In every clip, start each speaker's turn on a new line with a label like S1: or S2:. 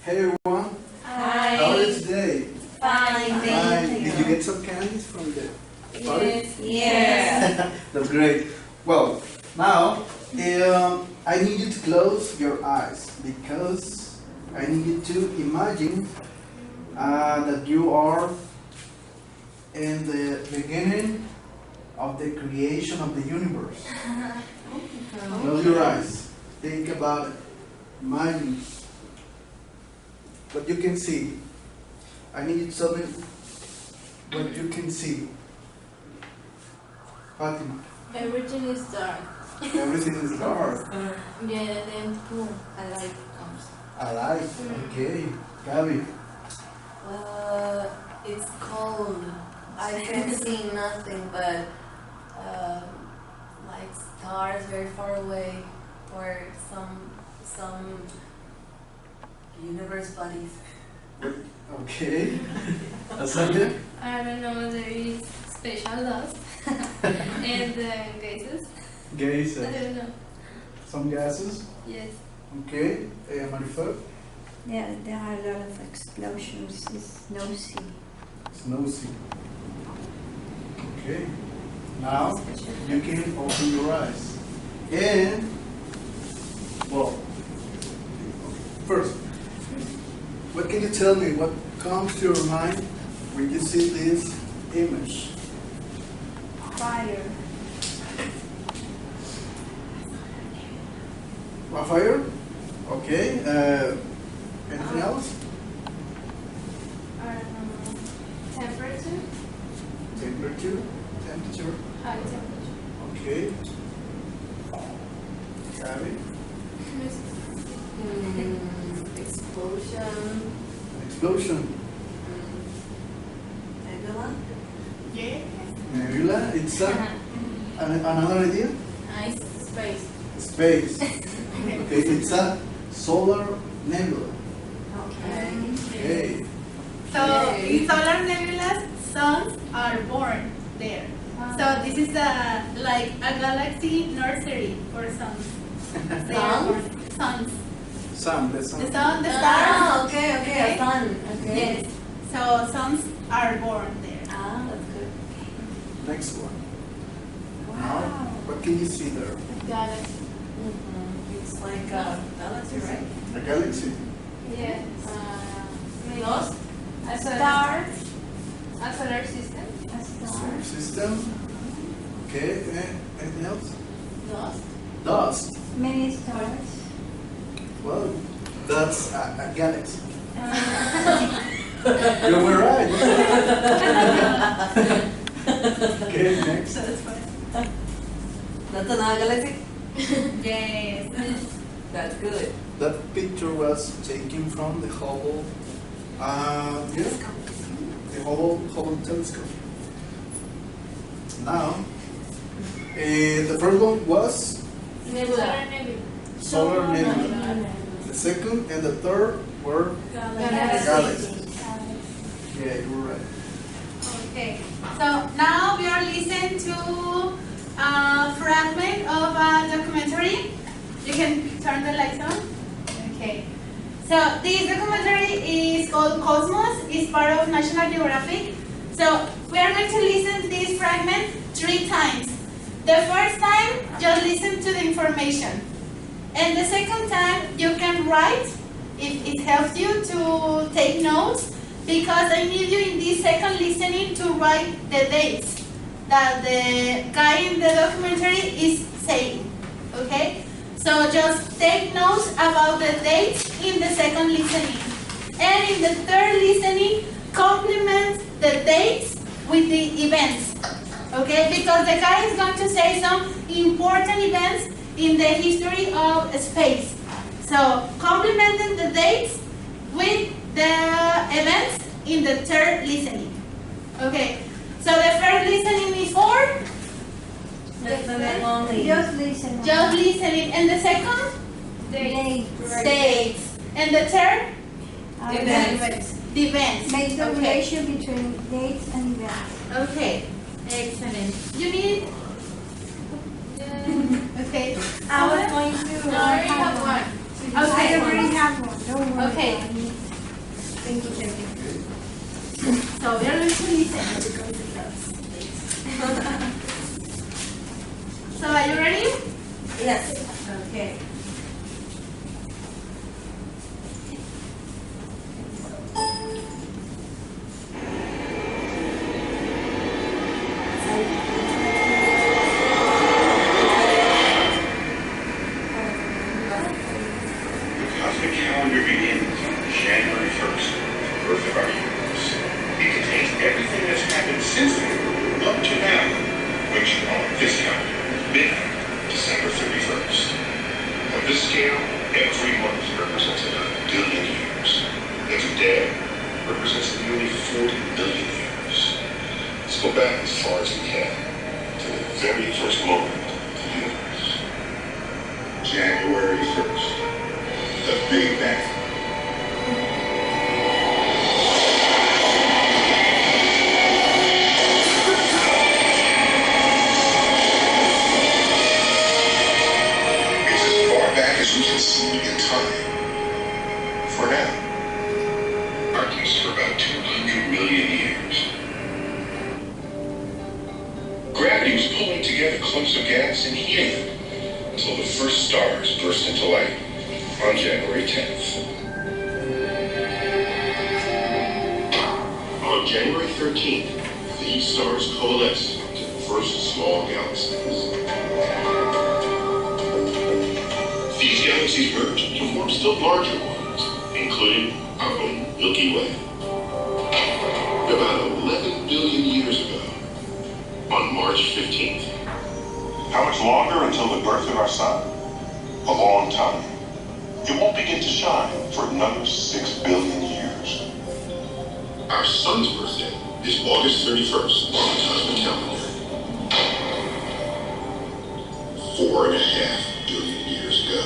S1: Hey everyone.
S2: Hi.
S1: How are you today?
S2: Fine, thank you.
S1: Did you get some candies from the party?
S2: Yes.
S1: That's great. Well, now I need you to close your eyes because I need you to imagine that you are in the beginning of the creation of the universe. Close your eyes. Think about it. Imagine what you can see. I need you to tell me what you can see. Fatima.
S2: Everything is dark.
S1: Everything is dark.
S2: Yeah, then boom, a light comes.
S1: I like. Okay. Gabby.
S2: It's cold. I can see nothing but like stars very far away, or some universe bodies.
S1: Okay. Alexandra?
S3: I don't know, there is special dust and gases. I
S1: Gases.
S3: don't know.
S1: Some gases.
S3: Yes.
S1: Okay. Marifer?
S4: Yeah, there are a lot of explosions. It's no sea.
S1: Snow sea. Okay. Now you can open your eyes. And well, first, what can you tell me? What comes to your mind when you see this image?
S4: Fire.
S1: A fire? Okay. Anything else?
S3: I don't know. Temperature?
S1: Temperature. Temperature.
S3: High temperature.
S1: Okay. Gabby?
S2: Explosion.
S1: Explosion.
S2: Nebula.
S3: Yeah.
S1: Nebula. It's another idea?
S2: Ice. Space.
S1: Space. Okay. It's a solar nebula.
S2: Okay.
S1: Okay.
S5: So in solar nebulas, suns are born there. So this is like a galaxy nursery for suns. They are
S2: Suns?
S5: born. Suns.
S1: Sun. The
S5: The
S1: sun.
S5: sun, the
S2: Ah,
S5: stars.
S2: okay, a sun. Okay.
S5: Yes. So suns are born there.
S2: Ah, that's good.
S1: Next one. Now, what can you see there?
S3: Galaxy.
S2: It's like a galaxy, right?
S1: A galaxy.
S3: Yes.
S2: Lost?
S3: A solar,
S4: Stars.
S3: a solar system.
S4: A star.
S1: Solar system. Okay. Anything else?
S2: Lost?
S1: Dust.
S4: Many stars.
S1: Well, that's a galaxy. You were right. Okay, next.
S5: So that's why.
S2: That's another galaxy?
S5: Yes.
S2: That's good.
S1: That picture was taken from the Hubble, the Hubble telescope. Now, the first one was
S3: Solar nebula.
S1: solar nebula. The second and the third were
S3: Galaxy.
S1: galaxies. Yeah, you were right.
S5: Okay. So now we are listening to a fragment of a documentary. You can turn the lights on. Okay. So this documentary is called Cosmos. It's part of National Geographic. So we are going to listen to this fragment 3 times. The first time, just listen to the information. And the second time, you can write, if it helps you to take notes, because I need you in this second listening to write the dates that the guy in the documentary is saying. Okay? So just take notes about the dates in the second listening. And in the third listening, complement the dates with the events. Okay? Because the guy is going to say some important events in the history of space. So complementing the dates with the events in the third listening. Okay? So the first listening is for
S2: Listening only.
S4: Just listen.
S5: just listening. And the second?
S4: Dates.
S5: Dates. And the third?
S2: Events.
S5: The events.
S4: Make the
S5: Okay.
S4: relation between dates and events.
S5: Okay. Excellent. You need? Okay.
S4: I was going to.
S3: No, I already have one.
S4: to
S5: Okay.
S4: I already have one. Don't worry.
S5: Okay.
S4: Thank you.
S5: So we are going to listen. So are you ready?
S4: Yes.
S5: Okay.
S6: The cosmic calendar begins on January 1st, the birth of our universe. It contains everything that's happened since then, up to now, which on this calendar is midnight, December 31st. On this scale, every month represents about a billion years. Every day represents nearly 40 billion years. Let's go back as far as we can to the very first moment of the universe. January 1st, the Big Bang. It's as far back as we can see in time. For now. Darkness for about 200 million years. Gravity was pulling together clumps of gas and heating them until the first stars burst into light on January 10th. On January 13th, these stars coalesced into the first small galaxies. These galaxies merged to form still larger ones, including our own Milky Way. About 11 billion years ago, on March 15th. How much longer until the birth of our sun? A long time. It won't begin to shine for another 6 billion years. Our sun's birthday is August 31st on the cosmic calendar. 4.5 billion years ago.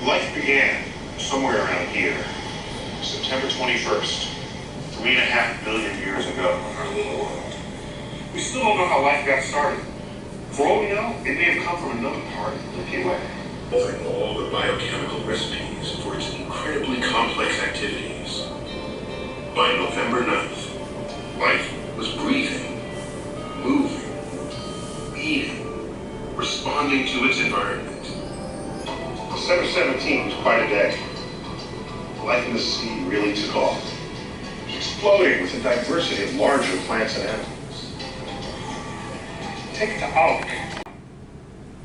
S6: Life began somewhere around here, September 21st, 3.5 billion years ago in our little world. We still don't know how life got started. For all we know, it may have come from another part of the Milky Way. Offering all the biochemical recipes for its incredibly complex activities. By November 9th, life was breathing, moving, eating, responding to its environment. December 17th was quite a day. Life in the sea really took off, exploding with a diversity of larger plants and animals. Take it to Alec.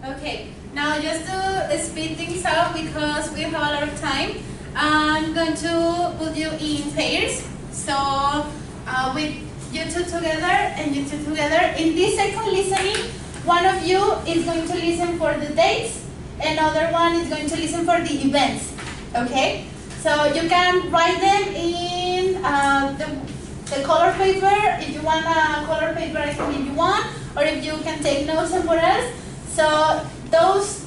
S5: Okay, now just to speed things up because we have a lot of time, I'm going to put you in pairs. So with you two together and you two together. In this second listening, one of you is going to listen for the dates, another one is going to listen for the events. Okay? So you can write them in the color paper. If you want a color paper, I can give you one. Or if you can take notes somewhere else. So those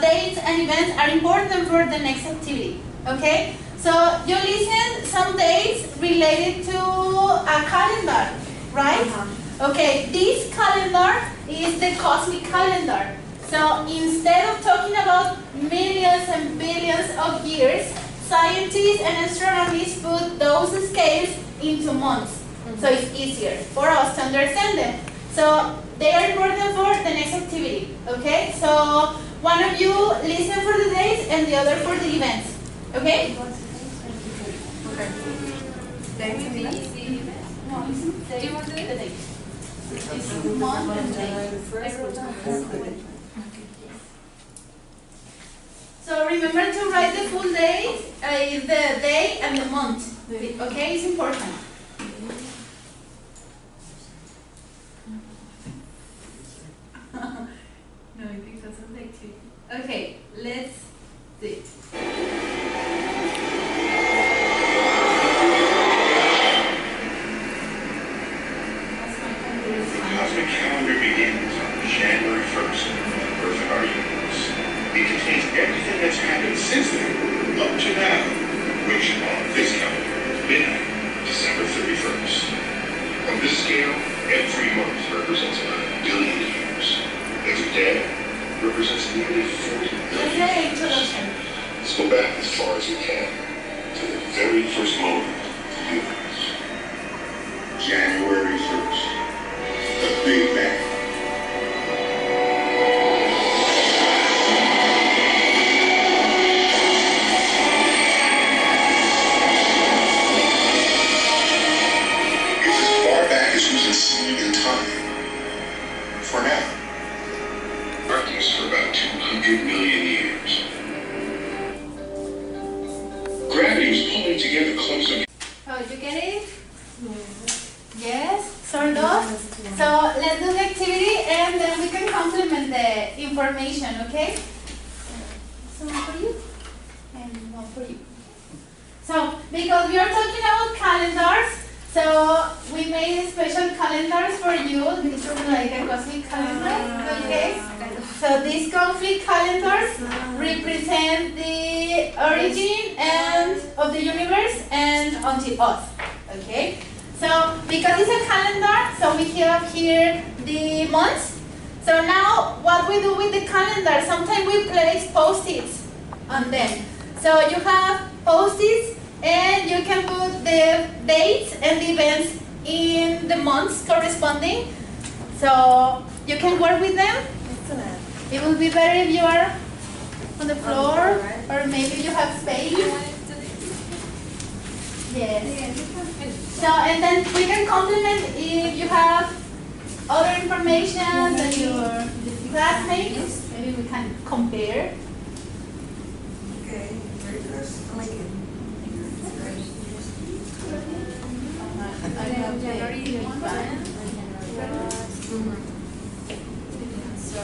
S5: dates and events are important for the next activity. Okay? So you listen some dates related to a calendar, right? Okay, this calendar is the cosmic calendar. So instead of talking about millions and billions of years, scientists and astronomers put those scales into months. So it's easier for us to understand them. So they are important for the next activity. Okay? So one of you listen for the dates and the other for the events. Okay? No, listen. Do you want to do the dates? It's month and day. So remember to write the full date, the day and the month. Okay, it's important. No, I think that's a activity. Okay, let's do it.
S6: The cosmic calendar begins on January 1st, the birth of our universe. It contains everything that's happened since then, up to now, which on this calendar is midnight, December far as you can to the very first moment of humans. January 1st, the Big Bang. It's as far back as we can see in time. For now. Darkness for about 200 million years. Gravity was pulling together clumps of.
S5: Oh, you get it? Yes, sort of. So let's do the activity and then we can complement the information, okay? So one for you and one for you. So because we are talking about calendars, so we made special calendars for you. This is like a cosmic calendar, okay? So these cosmic calendars represent the origin and of the universe and until us, okay? So because it's a calendar, so we have here the months. So now what we do with the calendar, sometimes we place post-its on them. So you have post-its and you can put the dates and the events in the months corresponding. So you can work with them.
S2: Excellent.
S5: It will be better if you are on the floor or maybe you have space. Yes. So, and then we can complement if you have other information than your classmates. Maybe we can compare.
S2: Okay, very good. I like it.
S5: I have
S2: January
S5: the
S2: 1. So,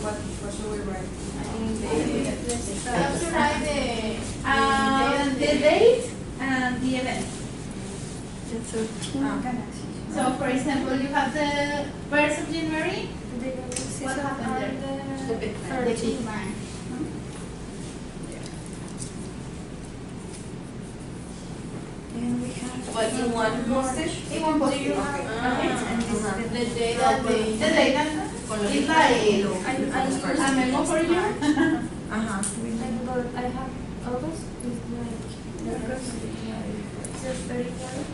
S2: what should we write?
S5: So you have to write the date and the event.
S4: The 13 galaxies.
S5: So, for example, you have the 1st of January. What happened there?
S2: The Big Bang.
S5: The Big Bang.
S4: And we have
S2: What, in one postage?
S5: In one postage.
S2: Okay.
S5: And this is
S2: Uh-huh.
S5: the day that the day that is like a memo for you.
S2: Uh-huh.
S3: I have August is like August is 31.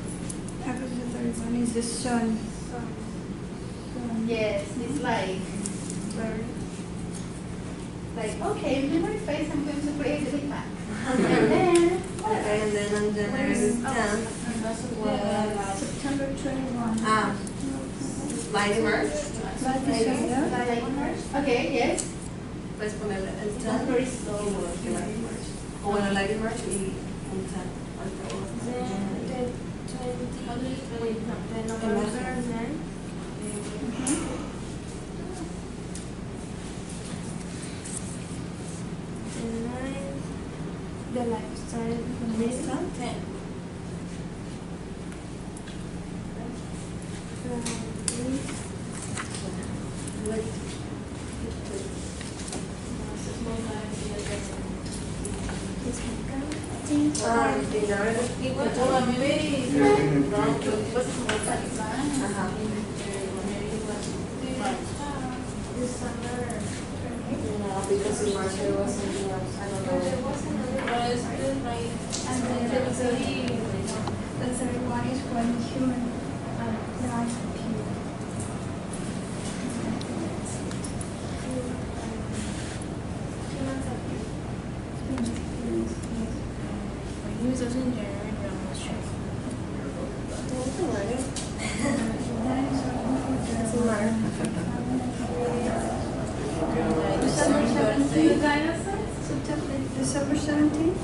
S4: August the 31 is the sun.
S5: Yes, it's like okay, memory face. I'm going to create the Big Bang. And then
S2: And then on January 10th was
S4: September 21.
S2: Light March.
S5: okay, yes.
S2: Puedes poner el 10
S5: Very
S2: y
S5: slow.
S2: luego que Light March. O bueno, Light March y un 10.
S3: The life started from this one.
S2: 10. Because in March there was something else. I don't know.
S4: And then the third one is when human life appeared. December 17th?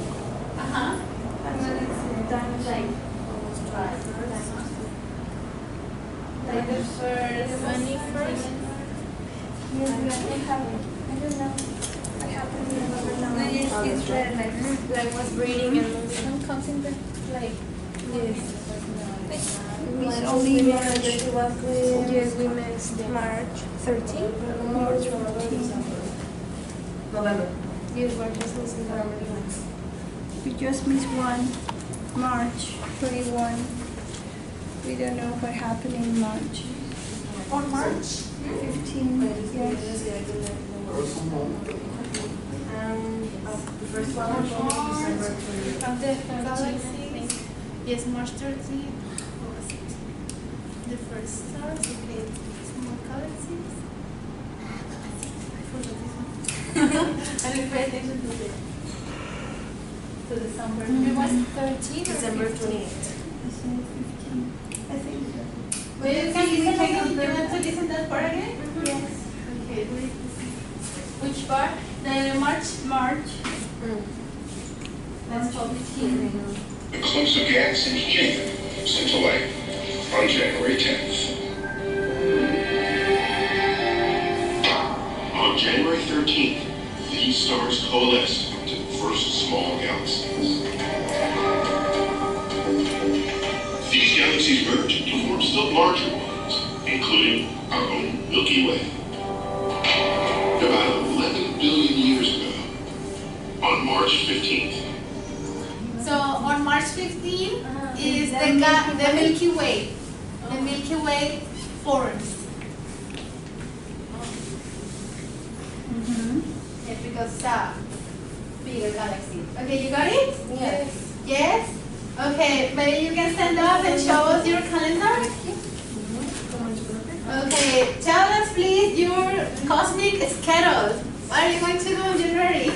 S5: Uh-huh.
S4: And then it's dinosaur.
S5: Like the first 21st.
S4: Yes, we have, I don't know what happened in November.
S3: It's red, like was breathing and moving. Comes in the like yes.
S4: It's only March.
S3: Yes, we missed March 13.
S4: March 14.
S2: November.
S3: Yes, we're just missing November.
S4: We just missed one. March 21. We don't know what happened in March.
S5: On March.
S4: 15, yes.
S2: And the first one will be December 20th.
S3: Of the galaxies. Yes, March 13th. What was it? The first stars. Okay. Small galaxies. I forgot this one.
S5: I didn't pay attention to the number.
S3: It was 13
S2: December
S3: or 15?
S2: 28th.
S4: I think so.
S5: Wait, can you listen again? You want to listen that part again?
S4: Yes.
S5: Okay. Which part? The March?
S4: March.
S5: Let's publish here.
S6: Explosive gas and Jacob sent away on January 10th. On January 13th, these stars coalesced into the first small galaxies. These galaxies merged to form still larger ones, including our own Milky Way. About 11 billion years ago, on March 15th,
S5: So on March 15 is the Milky Way. The Milky Way forms. Yes, because bigger galaxy. Okay, you got it?
S2: Yes.
S5: Yes? Okay, maybe you can stand up and show us your calendar. Okay, tell us please your cosmic schedule. What are you going to do in January?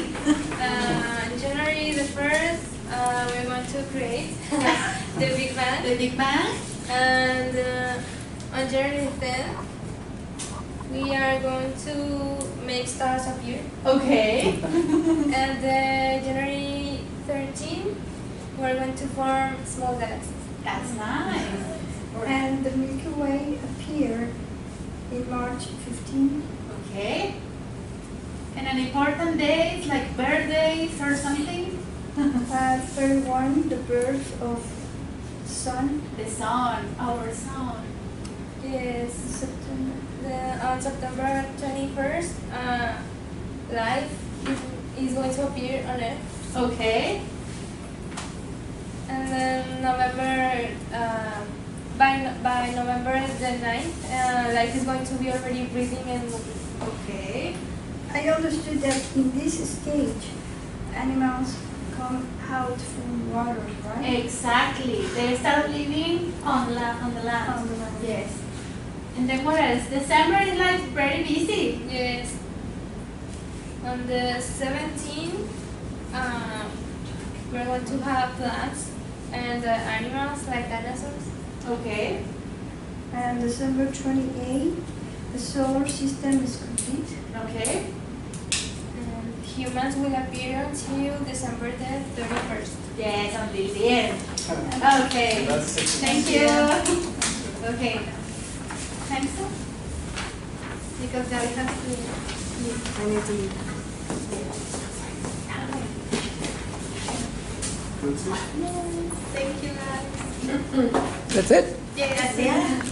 S3: January the 1st, we're going to create the Big Bang.
S5: The Big Bang.
S3: And on January 10th, we are going to make stars appear.
S5: Okay.
S3: And January 13th, we're going to form small galaxies.
S5: That's nice.
S4: And the Milky Way appeared in March 15.
S5: Okay. And an important date like birthdays or something?
S4: 31, the birth of Sun.
S5: The sun, our sun.
S3: Yes.
S4: September.
S3: On September 21st, life is going to appear on Earth.
S5: Okay.
S3: And then November, by November the 9th, life is going to be already breathing and moving.
S5: Okay.
S4: I understood that in this stage, animals come out from water, right?
S5: Exactly. They start living on the land.
S4: On the land.
S5: Yes. And then what else? December is like very busy.
S3: Yes. On the 17th, we're going to have plants and animals like dinosaurs.
S5: Okay.
S4: And December 28, the solar system is complete.
S5: Okay.
S3: And humans will appear until December the 31st.
S5: Yes, until the end. Okay.
S1: That's it.
S5: Thank you. Okay. Thanks. Because now we have to.
S2: I need to leave.
S1: That's it.
S5: Thank you, guys.
S7: That's it?
S5: Yes.